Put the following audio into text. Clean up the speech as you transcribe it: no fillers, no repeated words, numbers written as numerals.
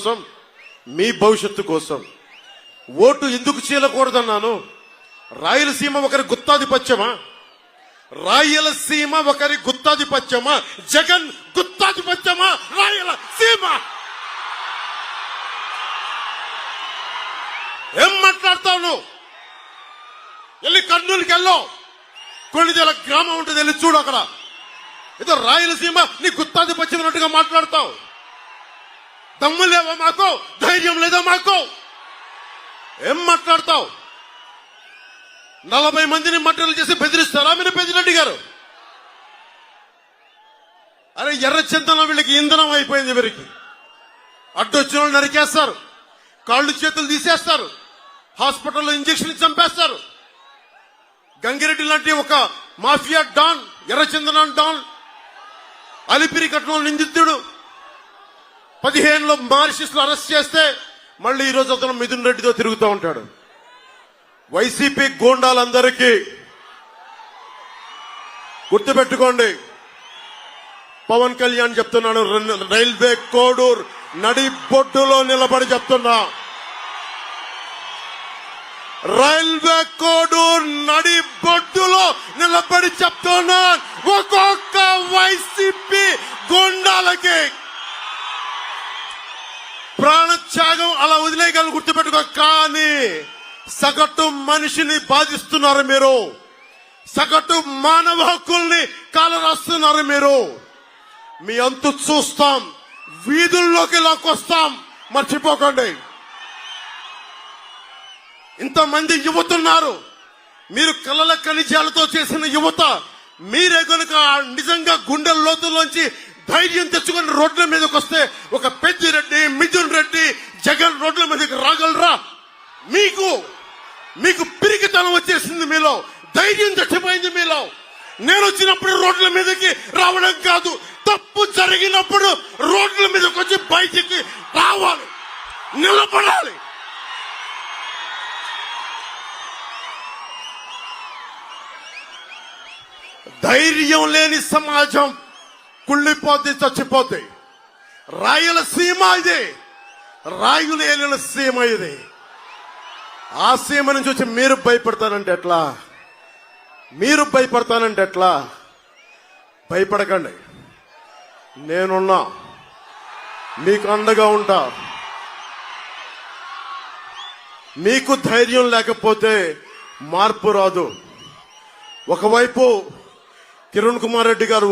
కోసం, మీ భవిష్యత్తు కోసం ఓటు ఎందుకు చీలకూడదన్నాను. రాయలసీమ ఒకరి గుత్తాధిపత్యమా? రాయలసీమ ఒకరి గుత్తాధిపత్యమా? జగన్ గుత్తాధిపత్యమా? రాయలసీమ ఏం మాట్లాడతావు నువ్వు? వెళ్ళి కర్నూలుకి వెళ్ళో, కొన్నిదేల గ్రామం ఉంటుంది, వెళ్ళి చూడు. అక్కడ ఏదో రాయలసీమ నీ గుత్తాధిపత్యం అన్నట్టుగా మాట్లాడతావు. దమ్ము లేవా మాకు? ధైర్యం లేదా మాకు? ఏం మాట్లాడతావు? 40 మందిని మట్టలు చేసి బెదిరిస్తారా మీరు పెద్దిరెడ్డి గారు? అరే ఎర్రచందనం వీళ్ళకి ఇంధనం అయిపోయింది. వీరికి అడ్డొచ్చిన వాళ్ళు నరికేస్తారు, కాళ్ళు చేతులు తీసేస్తారు, హాస్పిటల్లో ఇంజక్షన్ చంపేస్తారు. గంగిరెడ్డి లాంటి ఒక మాఫియా డాన్, ఎర్రచందనం డాన్, అలిపిరి కట్నం నిందితుడు 15లో మారిషస్ లో అరెస్ట్ చేస్తే మళ్ళీ ఈ రోజు అతను మిథున్ రెడ్డితో తిరుగుతూ ఉంటాడు. వైసీపీ గూండాలందరికీ గుర్తుపెట్టుకోండి, పవన్ కళ్యాణ్ చెప్తున్నాడు, రైల్వే కోడూర్ నడి బొడ్డులో నిలబడి చెప్తున్నా, రైల్వే కోడూర్ నడి బొడ్డులో నిలబడి చెప్తున్నాను, ఒక్కొక్క వైసీపీ గూండాలకి ప్రాణత్యాగం అలా వదిలేయగలను, గుర్తుపెట్టుకో. కానీ సగటు మనిషిని బాధిస్తున్నారు మీరు, సగటు మానవ హక్కుల్ని కాలరాస్తున్నారు మీరు. మీ అంతు చూస్తాం, వీధుల్లోకి లాక్కొస్తాం, మర్చిపోకండి. ఇంతమంది యువతున్నారు, మీరు కలల ఖనిజాలతో చేసిన యువత. మీరే కనుక నిజంగా గుండెల లోతుల్లోంచి ధైర్యం తెచ్చుకుని రోడ్ల మీదకి వస్తే ఒక పెద్దిరెడ్డి, మిథున్ రెడ్డి, జగన్ రోడ్ల మీదకి రాగలరా? మీకు పిరికితనం వచ్చేసింది, మీలో ధైర్యం చచ్చిపోయింది. మీలో నేను వచ్చినప్పుడు రోడ్ల మీదకి రావడం కాదు, తప్పు జరిగినప్పుడు రోడ్ల మీదకి వచ్చి బయటికి రావాలి, నిలబడాలి. ధైర్యం లేని సమాజం కుళ్ళిపోతే చచ్చిపోతే. రాయలసీమ ఇది, రాయులు ఏలిన సీమ ఇది. ఆ సీమ నుంచి వచ్చి మీరు భయపడతానంటే ఎట్లా? మీరు భయపడతానంటే ఎట్లా? భయపడకండి, నేనున్నా, మీకు అండగా ఉంటా. మీకు ధైర్యం లేకపోతే మార్పు రాదు. ఒకవైపు కిరణ్ కుమార్ రెడ్డి గారు